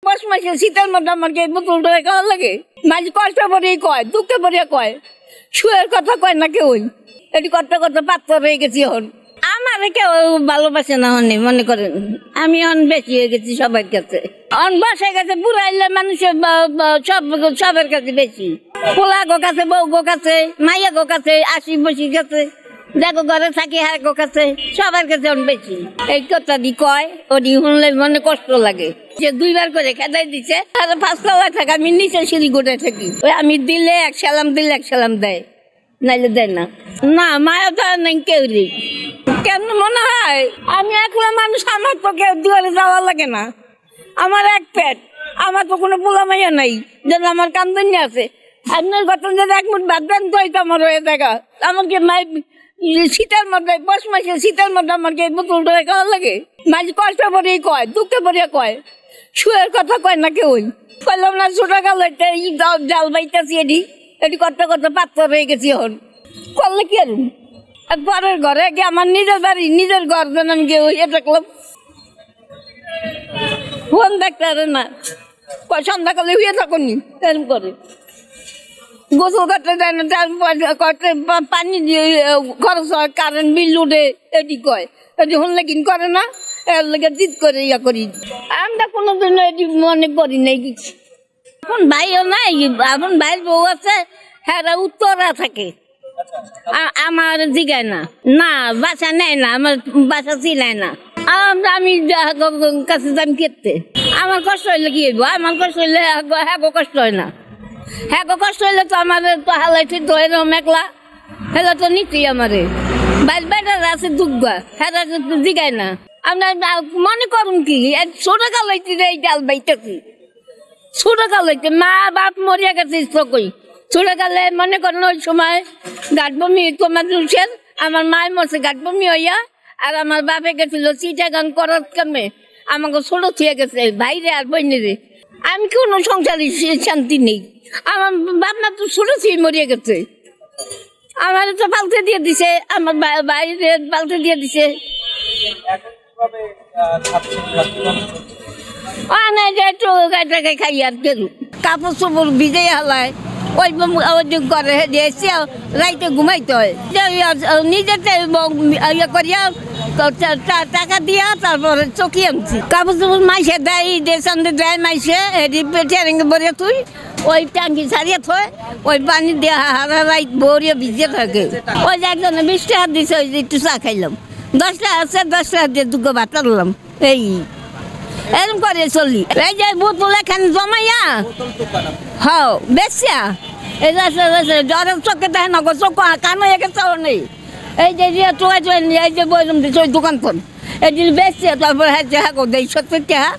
বস মাসে শীতের মধ্যে আমাকে বোতল ধরে খাওয়া লাগে। মাঝে কষ্ট করে কয়, দুঃখে পড়িয়া কয়, শুয়ের কথা কয় না কেউই। এটি করতে করতে পাত্র হয়ে গেছি এখন। আমার কেউ ভালোবাসে না হনি মনে করেন, আমি এখন বেশি হয়ে গেছি সবার কাছে। অন বাসায় কাছে বুড়াইলে মানুষের সবার কাছে বেশি। পোলা গো কাছে, বউ গো কাছে, মাইয়া গো কাছে, আশি বসি কাছে, দেখো ঘরে থাকি হ্যাঁ গো কাছে, সবার কাছে অন বেশি। এই কথা দি কয়, ওটি শুনলে মনে কষ্ট লাগে। যে 2 বার করে খেদাই দিছে, আর 5 তলায় থাকে, আমি নিচে সিঁড়ি গোটে থাকি। ওই আমি দিলে 1 সালাম দিলে 1 সালাম দেয়, নাইলে দেয় না। না মায়া তো নাই কেউ নেই। কেমন মনে হয় আমি একলা মানুষ, আমার তো কেউ দুয়ারে যাওয়া লাগে না। আমার এক পেট, আমার তো কোনো পোলা মাইয়া নাই যেন আমার কান্দন আছে। আপনার কথা যদি 1 মুঠ ভাত দেন তো আমার হয়ে দেখা। আমাকে শীতের মধ্যে, বস মাসে শীতের মধ্যে আমাকে বোতল ধরে খাওয়া লাগে। মাঝে কষ্ট করে কয়, দুঃখে পড়িয়া কয়, শুয়ের কথা কয় না কেউই। কইলাম না ছোট কাল জাল বাইতেছি, এটি করতে করতে পাত্র হয়ে গেছি এখন। করলে কি আর পরের ঘরে কি আমার নিজের বাড়ি, নিজের ঘর যেন আমি এটা করলাম। ফোন দেখতে পারে না, সন্ধ্যাকালে হয়ে থাকুনি এরকম করে। গোসল করতে দেয় না, করতে পানি দিয়ে খরচ হয়, কারেন্ট বিল উঠে, এটি কয়। এটি শুনলে কিন করে না, এর লেগে জিদ করে ইয়া করি। আমরা কোনোদিন এটি মনে করি নাই। এখন ভাইও নাই, এখন ভাইয়ের বউ আছে, হ্যাঁ উত্তরা থাকে। আমার জিগায় না, না বাসা নেয় না, আমার বাসা চিনায় না। আমি কাছে দাম কেটে আমার কষ্ট হইলে কি হইব? আমার কষ্ট হইলে হ্যাঁ কষ্ট হয় না। হ্যাঁ কষ্ট হইলে তো আমার তো হালাইছে তো এরকম একলা, হেলে তো নিচ্ছি আমারে। বেটার আছে দুগ্গা, হ্যাঁ জিগায় না। আমরা মনে করুন কি ছোট কাল হইতে এই ডাল বাইতেছি, ছোট কাল হইতে মা বাপ মরিয়া গেছে কই। ছোট কালে মনে করেন ওই সময় গাঁটবমি তোমার দুষের, আমার মায় মরছে গাঁটবমি হইয়া, আর আমার বাপে গেছিল চিটাগাং করার কামে, আমাকে ছোট থুয়ে গেছে ভাইরে আর বইনেরে। আমি কোনো সংসারে শান্তি নেই। আমার বাপ মা তো ছোট থুয়ে মরিয়া গেছে, আমার তো পাল্টে দিয়ে দিছে, আমার বাইরে পাল্টে দিয়ে দিছে। খাই আর কেন কাপড় চোপড় ভিজে হালায়, ওই করে দিয়েছে, রাইতে ঘুমাইতে হয়। নিজেতে ইয়ে করিয়া টাকা দিয়া তারপরে চকি আনছি। কাপড় চোপড় মাইসে দেয়, দেশান্তে দেয় মাইসে, ট্রেনিং ভরে তুই ওই ট্যাঙ্কি ছাড়িয়ে থয়, ওই পানি দিয়ে হারা রাইত ভরিয়ে ভিজে থাকে। ওই যে একজনে 20 টাকা দিছে, ওই যে একটু চা খাইলাম, 10 টাকা আছে, 10 টাকা দিয়ে 2 ভাত আনলাম। এই এরকম করে চলি। এই যে বোতল এখানে জমাইয়া হ্যাঁ বেশিয়া এই জ্বরের চোখে দেখে না, চোখ কান হয়ে গেছে নেই। এই যে চোখে এই যে বইলাম দিচ্ছে ওই দোকান ফোন, এই বেশি তারপরে হ্যাঁ দেয় 70 টাকা।